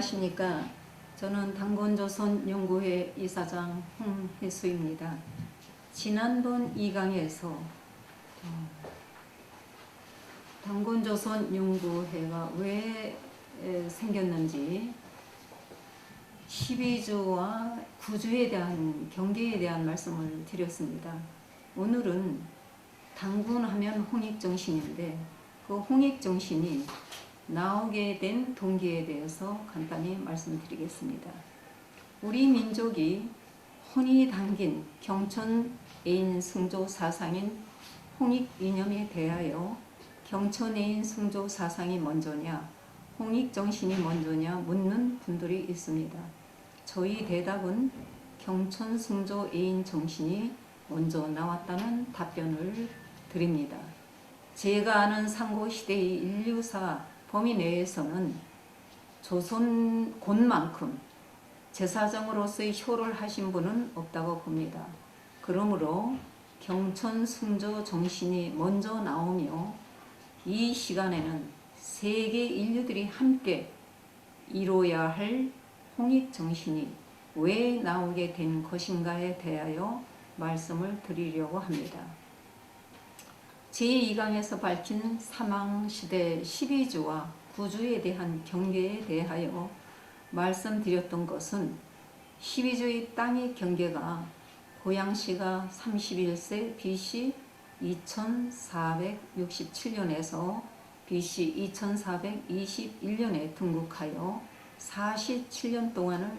안녕하십니까. 저는 당군조선연구회 이사장 홍혜수입니다. 지난번 2강에서 당군조선연구회가 왜 생겼는지 12주와 9주에 대한 경계에 대한 말씀을 드렸습니다. 오늘은 당군하면 홍익정신인데 그 홍익정신이 나오게 된 동기에 대해서 간단히 말씀드리겠습니다. 우리 민족이 혼이 담긴 경천애인 승조 사상인 홍익 이념에 대하여 경천애인 승조 사상이 먼저냐 홍익정신이 먼저냐 묻는 분들이 있습니다. 저희 대답은 경천승조애인 정신이 먼저 나왔다는 답변을 드립니다. 제가 아는 상고시대의 인류사 범위 내에서는 조선 곧만큼 제사장으로서의 효를 하신 분은 없다고 봅니다. 그러므로 경천승조 정신이 먼저 나오며 이 시간에는 세계 인류들이 함께 이뤄야 할 홍익정신이 왜 나오게 된 것인가에 대하여 말씀을 드리려고 합니다. 제2강에서 밝힌 사망시대 12주와 9주에 대한 경계에 대하여 말씀드렸던 것은 12주의 땅의 경계가 고양시가 31세 BC 2467년에서 BC 2421년에 등극하여 47년 동안을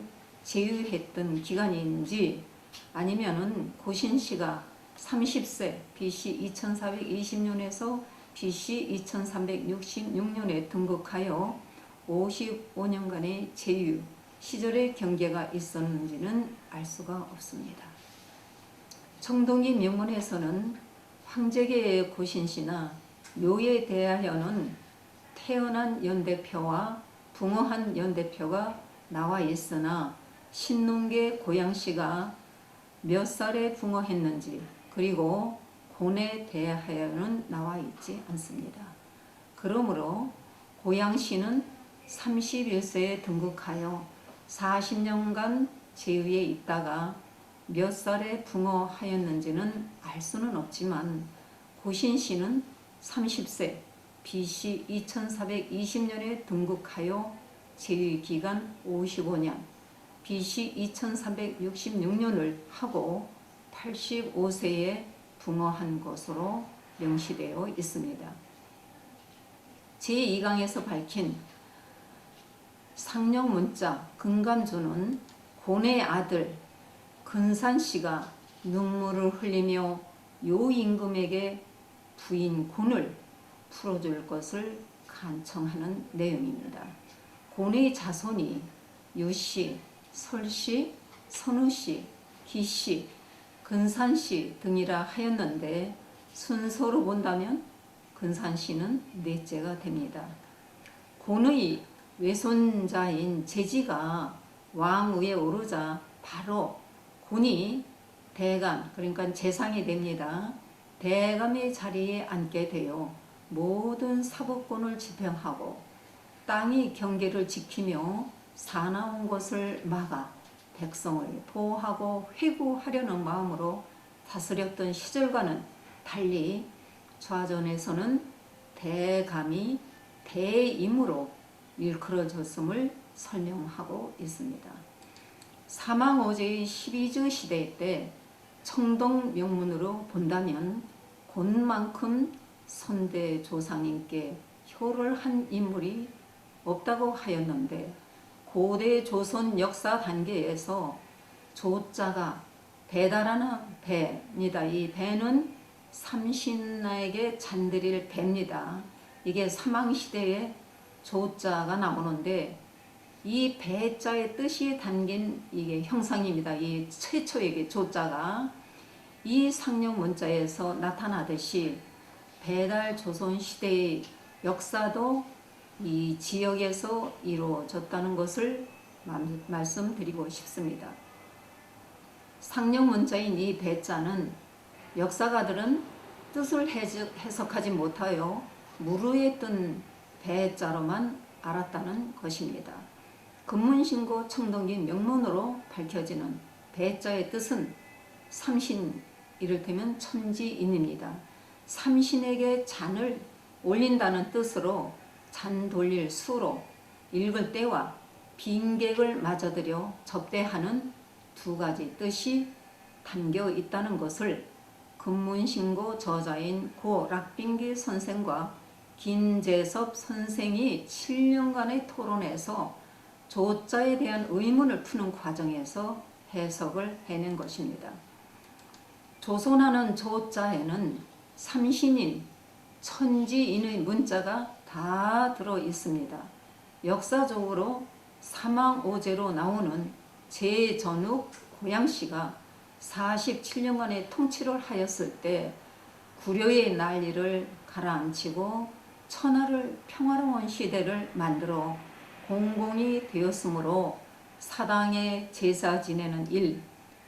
제휴했던 기간인지 아니면은 고신시가 30세 BC 2420년에서 BC 2366년에 등극하여 55년간의 제휴 시절의 경계가 있었는지는 알 수가 없습니다. 청동기 명문에서는 황제계의 고신시나 묘에 대하여는 태어난 연대표와 붕어한 연대표가 나와 있으나 신농계 고양시가 몇 살에 붕어했는지 그리고 곤에 대하여는 나와 있지 않습니다. 그러므로 고양시는 31세에 등극하여 40년간 제위에 있다가 몇 살에 붕어하였는지는 알 수는 없지만 고신시는 30세 BC 2420년에 등극하여 제위 기간 55년 BC 2366년을 하고 85세에 붕어한 것으로 명시되어 있습니다. 제2강에서 밝힌 상령문자 근감주는 곤의 아들 근산씨가 눈물을 흘리며 요 임금에게 부인 곤을 풀어줄 것을 간청하는 내용입니다. 곤의 자손이 유씨, 설씨, 선우씨, 기씨, 근산씨 등이라 하였는데 순서로 본다면 근산씨는 넷째가 됩니다. 곤의 외손자인 제지가 왕위에 오르자 바로 곤이 대감, 그러니까 재상이 됩니다. 대감의 자리에 앉게 되어 모든 사법권을 집행하고 땅의 경계를 지키며 사나운 것을 막아 백성을 보호하고 회구하려는 마음으로 다스렸던 시절과는 달리 좌전에서는 대감이 대임으로 일컬어졌음을 설명하고 있습니다. 사망오제의 12주 시대 때 청동 명문으로 본다면 곤만큼 선대 조상님께 효를 한 인물이 없다고 하였는데 고대 조선 역사 단계에서 조자가 배다라는 배입니다. 이 배는 삼신나에게 잔드릴 배입니다. 이게 사망시대에 조자가 나오는데 이 배자의 뜻이 담긴 이게 형상입니다. 이 최초의 조자가 이 상령 문자에서 나타나듯이 배달 조선 시대의 역사도 이 지역에서 이루어졌다는 것을 말씀드리고 싶습니다. 상령 문자인 이 배자는 역사가들은 뜻을 해석하지 못하여 무르에 뜬 배자로만 알았다는 것입니다. 금문신고 청동기 명문으로 밝혀지는 배자의 뜻은 삼신, 이를테면 천지인입니다. 삼신에게 잔을 올린다는 뜻으로 잔 돌릴 수로 읽을 때와 빈객을 맞아들여 접대하는 두 가지 뜻이 담겨 있다는 것을 금문신고 저자인 고 락빙기 선생과 김재섭 선생이 7년간의 토론에서 조자에 대한 의문을 푸는 과정에서 해석을 해낸 것입니다. 조선하는 조자에는 삼신인, 천지인의 문자가 다 들어 있습니다. 역사적으로 사망오제로 나오는 제전욱 고양시가 47년간의 통치를 하였을 때 구려의 난리를 가라앉히고 천하를 평화로운 시대를 만들어 공공이 되었으므로 사당에 제사 지내는 일,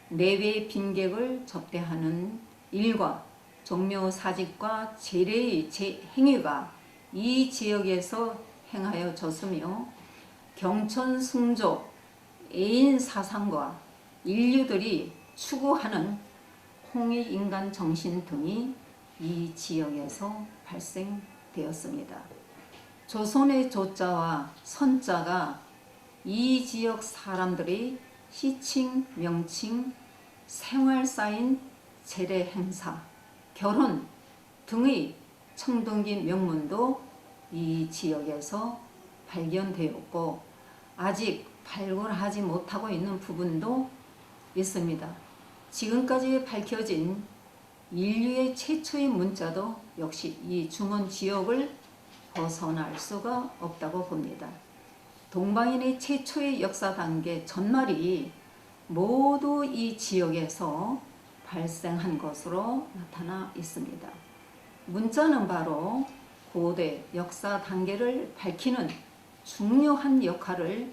내외 빈객을 접대하는 일과 종묘사직과 제례의 행위가 이 지역에서 행하여졌으며 경천 승조, 애인 사상과 인류들이 추구하는 홍익인간 정신 등이 이 지역에서 발생되었습니다. 조선의 조자와 선자가 이 지역 사람들의 시칭, 명칭, 생활사인, 제례 행사, 결혼 등의 청동기 명문도 이 지역에서 발견되었고 아직 발굴하지 못하고 있는 부분도 있습니다. 지금까지 밝혀진 인류의 최초의 문자도 역시 이 중원 지역을 벗어날 수가 없다고 봅니다. 동방인의 최초의 역사 단계 전말이 모두 이 지역에서 발생한 것으로 나타나 있습니다. 문자는 바로 고대 역사 단계를 밝히는 중요한 역할을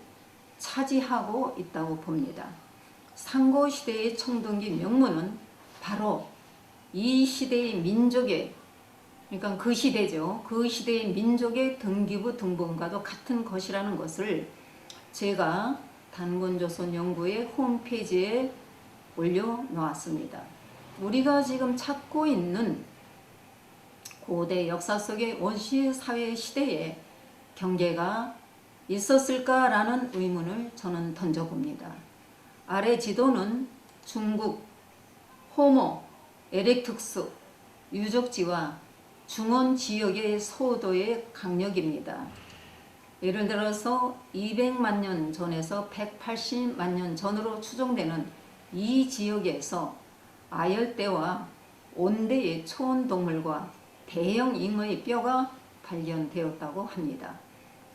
차지하고 있다고 봅니다. 상고시대의 청동기 명문은 바로 이 시대의 민족의, 그러니까 그 시대죠. 그 시대의 민족의 등기부 등본과도 같은 것이라는 것을 제가 단군조선연구의 홈페이지에 올려놓았습니다. 우리가 지금 찾고 있는 고대 역사 속의 원시사회 시대에 경계가 있었을까라는 의문을 저는 던져봅니다. 아래 지도는 중국 호모 에렉투스 유적지와 중원 지역의 소도의 강력입니다. 예를 들어서 200만 년 전에서 180만 년 전으로 추정되는 이 지역에서 아열대와 온대의 초원동물과 대형 잉어의 뼈가 발견되었다고 합니다.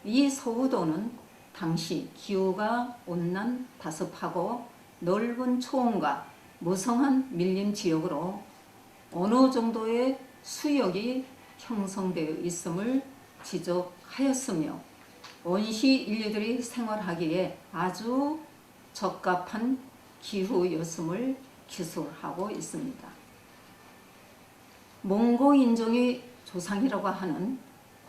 이 소우도는 당시 기후가 온난 다습하고 넓은 초원과 무성한 밀림 지역으로 어느 정도의 수역이 형성되어 있음을 지적하였으며 원시 인류들이 생활하기에 아주 적합한 기후였음을 기술하고 있습니다. 몽고 인종의 조상이라고 하는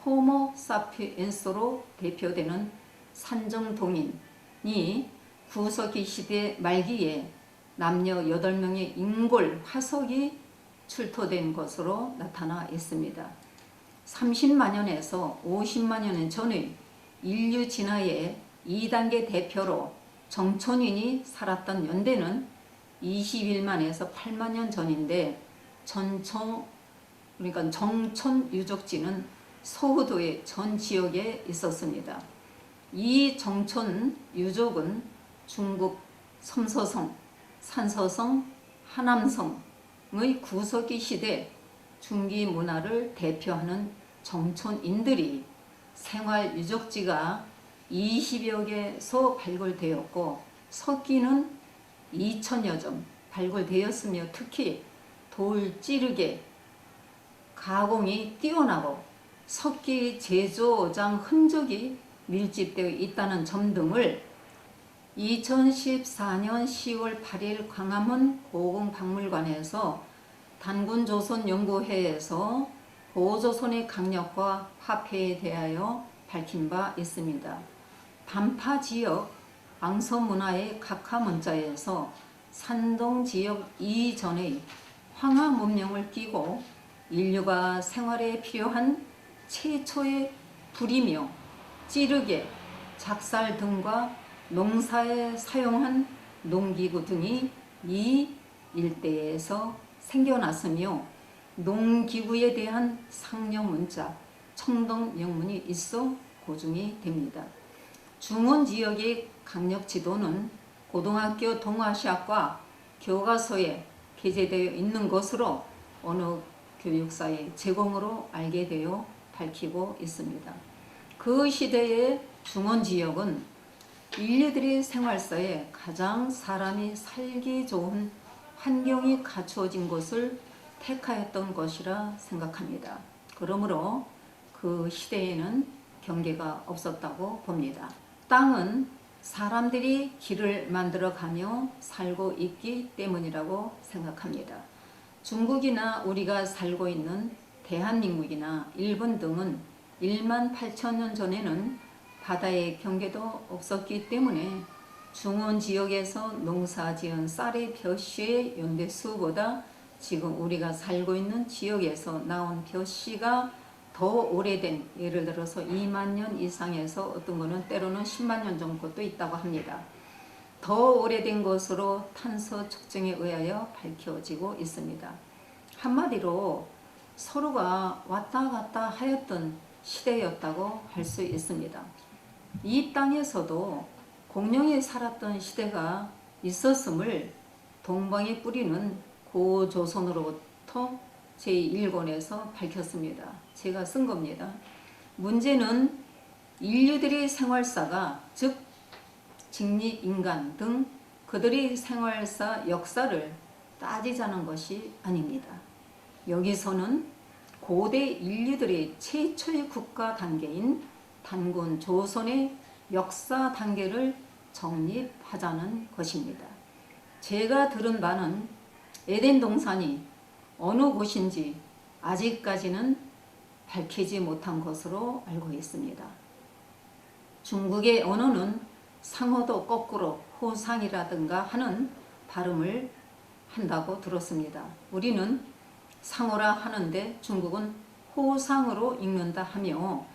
호모 사피엔스로 대표되는 산정동인이 구석기 시대 말기에 남녀 8명의 인골 화석이 출토된 것으로 나타나 있습니다. 30만 년에서 50만 년 전의 인류 진화의 2단계 대표로 정촌인이 살았던 연대는 21만에서 8만 년 전인데 그러니까 정촌 유적지는 서우도의 전 지역에 있었습니다. 이 정촌 유적은 중국 섬서성, 산서성, 하남성의 구석기 시대 중기 문화를 대표하는 정촌인들이 생활 유적지가 20여 개소 발굴되었고 석기는 2,000여 점 발굴되었으며 특히 돌 찌르개 가공이 뛰어나고 석기 제조장 흔적이 밀집되어 있다는 점 등을 2014년 10월 8일 광화문 고궁박물관에서 단군조선연구회에서 고조선의 강력과 화폐에 대하여 밝힌 바 있습니다. 반파 지역 앙서문화의 각하문자에서 산동 지역 이전의 황하 문명을 끼고 인류가 생활에 필요한 최초의 불이며 찌르개, 작살 등과 농사에 사용한 농기구 등이 이 일대에서 생겨났으며 농기구에 대한 상용문자, 청동영문이 있어 고증이 됩니다. 중원지역의 강력지도는 고등학교 동아시아과 교과서에 게재되어 있는 것으로 어느 교육사의 제공으로 알게 되어 밝히고 있습니다. 그 시대의 중원지역은 인류들의 생활사에 가장 사람이 살기 좋은 환경이 갖추어진 것을 택하였던 것이라 생각합니다. 그러므로 그 시대에는 경계가 없었다고 봅니다. 땅은 사람들이 길을 만들어가며 살고 있기 때문이라고 생각합니다. 중국이나 우리가 살고 있는 대한민국이나 일본 등은 1만 8천년 전에는 바다의 경계도 없었기 때문에 중원 지역에서 농사지은 쌀의 벼씨의 연대수보다 지금 우리가 살고 있는 지역에서 나온 벼씨가 더 오래된, 예를 들어서 2만 년 이상에서 어떤 거는 때로는 10만 년 정도도 있다고 합니다. 더 오래된 것으로 탄소 측정에 의하여 밝혀지고 있습니다. 한마디로 서로가 왔다 갔다 하였던 시대였다고 할 수 있습니다. 이 땅에서도 공룡이 살았던 시대가 있었음을 동방의 뿌리는 고조선으로부터 제1권에서 밝혔습니다. 제가 쓴 겁니다. 문제는 인류들의 생활사가, 즉 직립인간 등 그들의 생활사 역사를 따지자는 것이 아닙니다. 여기서는 고대 인류들의 최초의 국가 단계인 단군 조선의 역사 단계를 정립하자는 것입니다. 제가 들은 바는 에덴 동산이 어느 곳인지 아직까지는 밝히지 못한 것으로 알고 있습니다. 중국의 언어는 상어도 거꾸로 호상이라든가 하는 발음을 한다고 들었습니다. 우리는 상어라 하는데 중국은 호상으로 읽는다 하며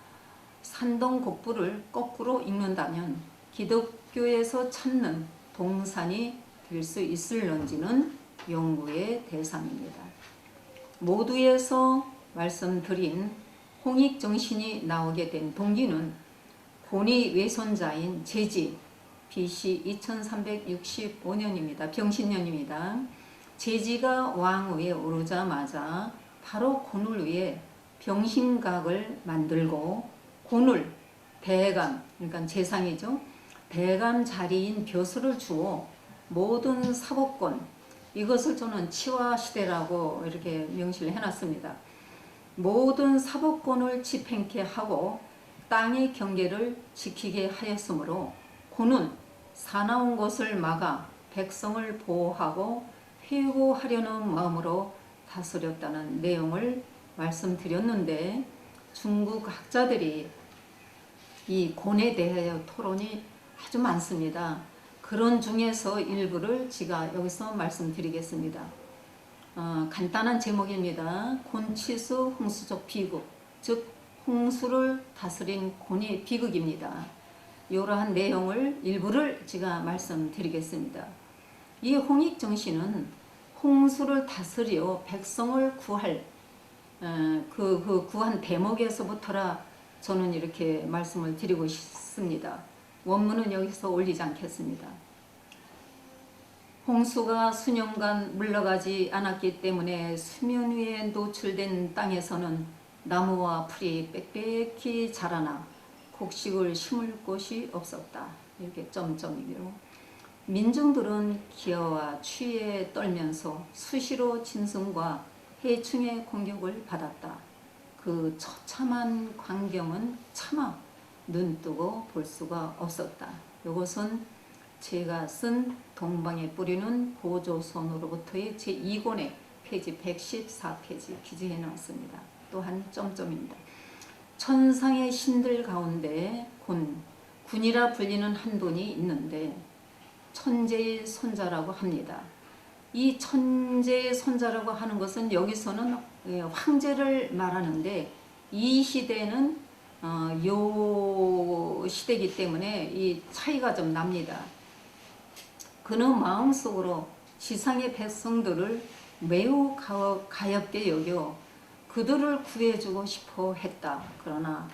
산동곡부를 거꾸로 읽는다면 기독교에서 찾는 동산이 될 수 있을런지는 연구의 대상입니다. 모두에서 말씀드린 홍익정신이 나오게 된 동기는 고니 외손자인 제지 BC 2365년입니다. 병신년입니다. 제지가 왕위에 오르자마자 바로 곤을 위해 병신각을 만들고 곤을 대감, 그러니까 재상이죠. 대감 자리인 벼슬을 주어 모든 사법권, 이것을 저는 치화시대라고 이렇게 명시를 해놨습니다. 모든 사법권을 집행케 하고 땅의 경계를 지키게 하였으므로 곤은 사나운 것을 막아 백성을 보호하고 회고하려는 마음으로 다스렸다는 내용을 말씀드렸는데 중국 학자들이 이 곤에 대하여 토론이 아주 많습니다. 그런 중에서 일부를 제가 여기서 말씀드리겠습니다. 간단한 제목입니다. 곤치수 홍수적 비극, 즉 홍수를 다스린 곤의 비극입니다. 이러한 내용을 일부를 제가 말씀드리겠습니다. 이 홍익정신은 홍수를 다스려 백성을 구할 구한 대목에서부터라 저는 이렇게 말씀을 드리고 싶습니다. 원문은 여기서 올리지 않겠습니다. 홍수가 수년간 물러가지 않았기 때문에 수면 위에 노출된 땅에서는 나무와 풀이 빽빽히 자라나 곡식을 심을 곳이 없었다. 이렇게 점점이며 민중들은 기어와 추위에 떨면서 수시로 짐승과 해충의 공격을 받았다. 그 처참한 광경은 차마 눈뜨고 볼 수가 없었다. 이것은 제가 쓴 동방의 뿌리는 고조선으로부터의 제2권의 페이지 114페이지 기재해 놨습니다. 또한 점점입니다. 천상의 신들 가운데 곤 군이라 불리는 한 분이 있는데 천재의 손자라고 합니다. 이 천재의 손자라고 하는 것은 여기서는 황제를 말하는데 이 시대는 요 시대이기 때문에 이 차이가 좀 납니다. 그는 마음속으로 지상의 백성들을 매우 가엾게 여겨 그들을 구해주고 싶어 했다. 그러나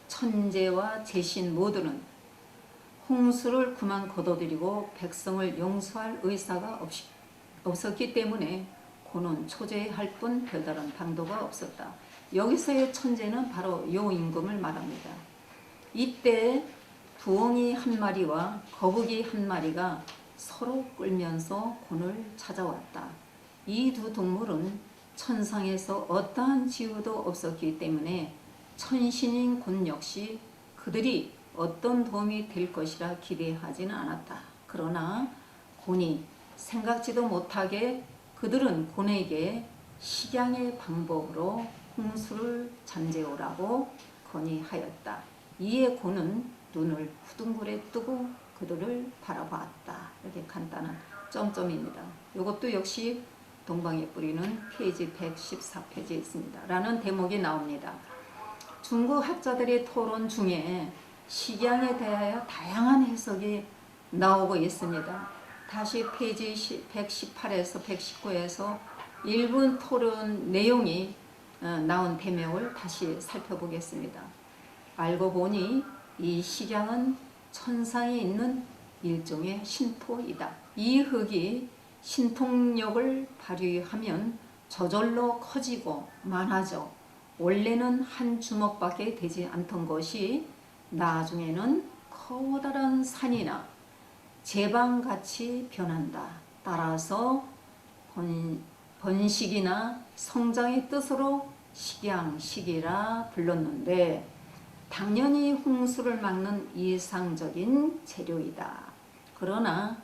천재와 제신 모두는 홍수를 그만 거둬들이고 백성을 용서할 의사가 없었기 때문에 고는 초조해할 뿐 별다른 방도가 없었다. 여기서의 천재는 바로 요 임금을 말합니다. 이때 부엉이 한 마리와 거북이 한 마리가 서로 끌면서 곤을 찾아왔다. 이 두 동물은 천상에서 어떠한 지우도 없었기 때문에 천신인 곤 역시 그들이 어떤 도움이 될 것이라 기대하지는 않았다. 그러나 곤이 생각지도 못하게 그들은 곤에게 식양의 방법으로 홍수를 잠재우라고 건의하였다. 이에 곤은 눈을 후둥그레 뜨고 그들을 바라보았다. 이렇게 간단한 점점입니다. 이것도 역시 동방의 뿌리는 페이지 114페이지에 있습니다. 라는 대목이 나옵니다. 중국 학자들의 토론 중에 식양에 대하여 다양한 해석이 나오고 있습니다. 다시 페이지 118에서 119에서 일부 토론 내용이 나온 대목을 다시 살펴보겠습니다. 알고 보니 이 식양은 천상에 있는 일종의 신토이다. 이 흙이 신통력을 발휘하면 저절로 커지고 많아져 원래는 한 주먹밖에 되지 않던 것이 나중에는 커다란 산이나 제방같이 변한다. 따라서 번식이나 성장의 뜻으로 식양식이라 불렀는데 당연히 홍수를 막는 이상적인 재료이다. 그러나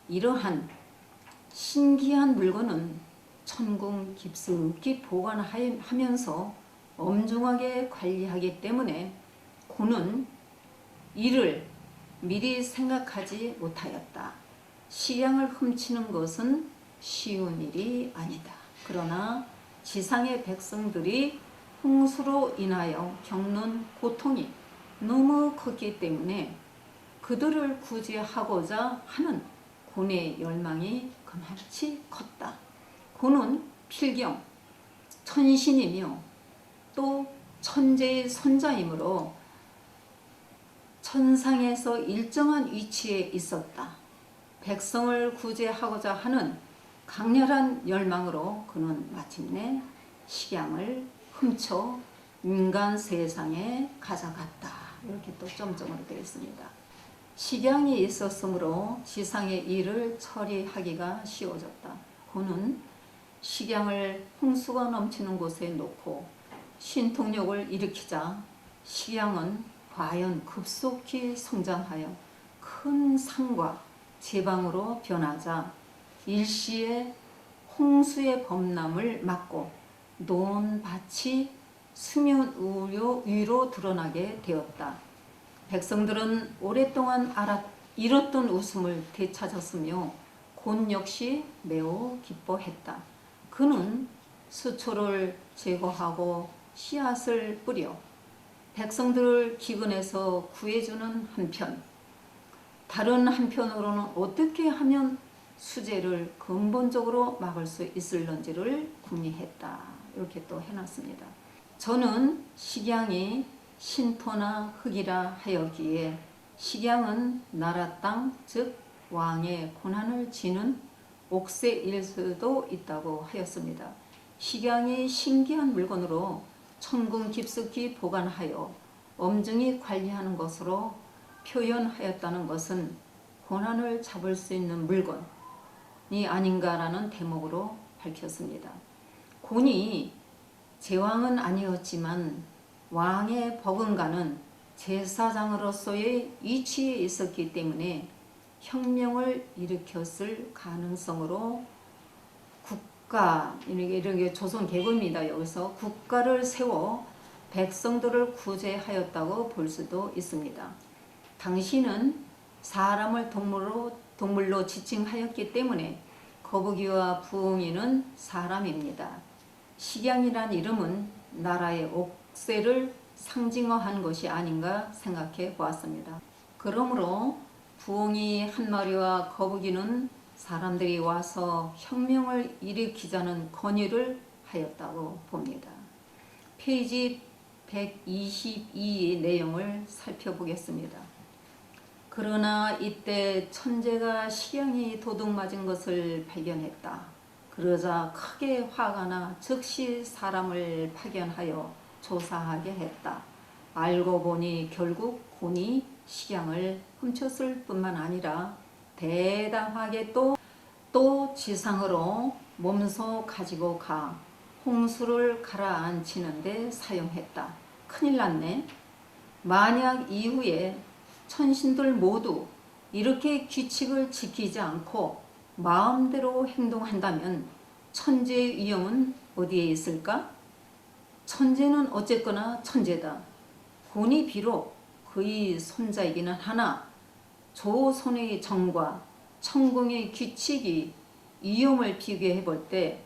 이러한 신기한 물건은 천궁 깊숙이 보관하면서 엄중하게 관리하기 때문에 곤은 이를 미리 생각하지 못하였다. 식양을 훔치는 것은 쉬운 일이 아니다. 그러나 지상의 백성들이 홍수로 인하여 겪는 고통이 너무 컸기 때문에 그들을 구제하고자 하는 곤의 열망이 그만치 컸다. 곤은 필경 천신이며 또 천재의 손자이므로 천상에서 일정한 위치에 있었다. 백성을 구제하고자 하는 강렬한 열망으로 그는 마침내 식양을 훔쳐 인간 세상에 가져갔다. 이렇게 또 점점으로 되어 있습니다. 식양이 있었으므로 지상의 일을 처리하기가 쉬워졌다. 곤은 식양을 홍수가 넘치는 곳에 놓고 신통력을 일으키자 식양은 과연 급속히 성장하여 큰 산과 제방으로 변하자 일시에 홍수의 범람을 막고 논밭이 수면 위로 드러나게 되었다. 백성들은 오랫동안 잃었던 웃음을 되찾았으며 곤 역시 매우 기뻐했다. 그는 수초를 제거하고 씨앗을 뿌려 백성들을 기근에서 구해주는 한편 다른 한편으로는 어떻게 하면 수재를 근본적으로 막을 수 있을런지를 궁리했다. 이렇게 또 해놨습니다. 저는 식양이 신토나 흙이라 하였기에 식양은 나라 땅, 즉 왕의 고난을 지는 옥새일 수도 있다고 하였습니다. 식양이 신기한 물건으로 천궁 깊숙이 보관하여 엄중히 관리하는 것으로 표현하였다는 것은 고난을 잡을 수 있는 물건이 아닌가라는 대목으로 밝혔습니다. 곤이 제왕은 아니었지만 왕의 버금가는 제사장으로서의 위치에 있었기 때문에 혁명을 일으켰을 가능성으로 국가, 이런 게 조선 계급입니다. 여기서 국가를 세워 백성들을 구제하였다고 볼 수도 있습니다. 당신은 사람을 동물로 지칭하였기 때문에 거북이와 부엉이는 사람입니다. 식양이란 이름은 나라의 옥새를 상징화한 것이 아닌가 생각해 보았습니다. 그러므로 부엉이 한 마리와 거북이는 사람들이 와서 혁명을 일으키자는 건의를 하였다고 봅니다. 페이지 122의 내용을 살펴보겠습니다. 그러나 이때 천재가 식양이 도둑맞은 것을 발견했다. 그러자 크게 화가 나 즉시 사람을 파견하여 조사하게 했다. 알고 보니 결국 곤이 식양을 훔쳤을 뿐만 아니라 대담하게 또 지상으로 몸소 가지고 가 홍수를 가라앉히는데 사용했다. 큰일 났네. 만약 이후에 천신들 모두 이렇게 규칙을 지키지 않고 마음대로 행동한다면 천재의 위엄은 어디에 있을까? 천재는 어쨌거나 천재다. 곤이 비록 그의 손자이기는 하나 조선의 정과 천궁의 규칙이 위엄을 비교해 볼 때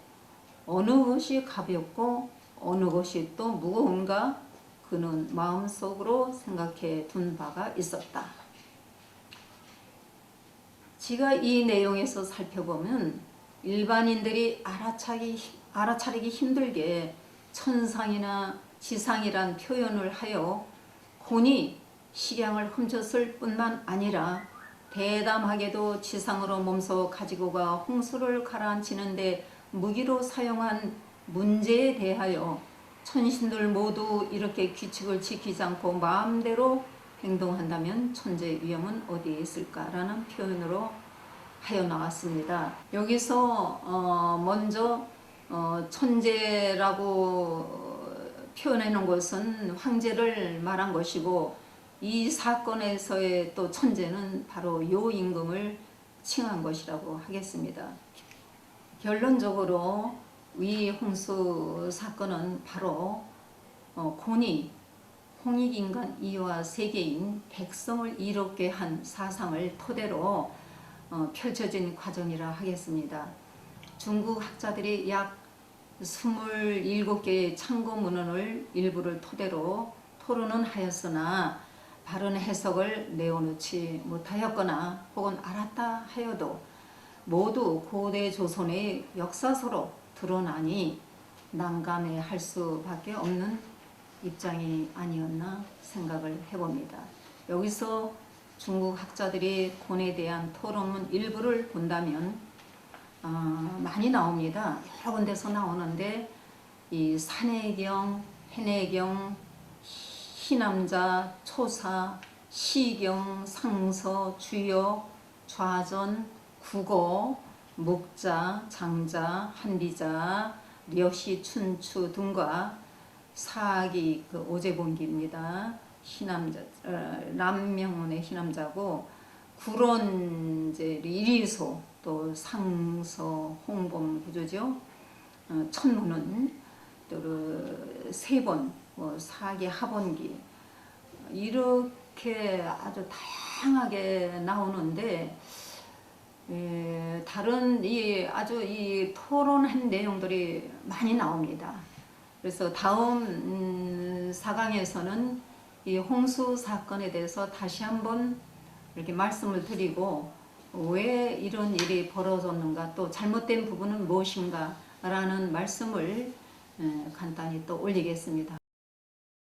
어느 것이 가볍고 어느 것이 또 무거운가 그는 마음속으로 생각해 둔 바가 있었다. 지가 이 내용에서 살펴보면 일반인들이 알아차리기 힘들게 천상이나 지상이란 표현을 하여 곤이 식양을 훔쳤을 뿐만 아니라 대담하게도 지상으로 몸소 가지고 가 홍수를 가라앉히는데 무기로 사용한 문제에 대하여 천신들 모두 이렇게 규칙을 지키지 않고 마음대로 행동한다면 천재의 위엄은 어디에 있을까라는 표현으로 하여 나왔습니다. 여기서 먼저 천재라고 표현해 놓은 것은 황제를 말한 것이고 이 사건에서의 또 천재는 바로 요임금을 칭한 것이라고 하겠습니다. 결론적으로 위 홍수 사건은 바로 곤이 홍익인간 이와 세계인 백성을 이롭게 한 사상을 토대로 펼쳐진 과정이라 하겠습니다. 중국 학자들이 약 27개의 참고문헌을 일부를 토대로 토론은 하였으나 바른 해석을 내어놓지 못하였거나 혹은 알았다 하여도 모두 고대 조선의 역사서로 드러나니 난감해할 수밖에 없는 입장이 아니었나 생각을 해봅니다. 여기서 중국 학자들이 곤에 대한 토론문 일부를 본다면 많이 나옵니다. 여러 군데서 나오는데 이 산해경, 해내경, 희남자, 초사, 시경, 상서, 주역, 좌전, 국어, 목자, 장자, 한비자, 려시, 춘추 등과 사기 오제본기입니다. 희남자, 남명운의 희남자고 구론 이리소 또 상서 홍범 구조죠. 천문은 또 세본 사기 하본기 이렇게 아주 다양하게 나오는데 다른 아주 이 토론한 내용들이 많이 나옵니다. 그래서 다음 4강에서는 이 홍수 사건에 대해서 다시 한번 이렇게 말씀을 드리고 왜 이런 일이 벌어졌는가 또 잘못된 부분은 무엇인가 라는 말씀을 간단히 또 올리겠습니다.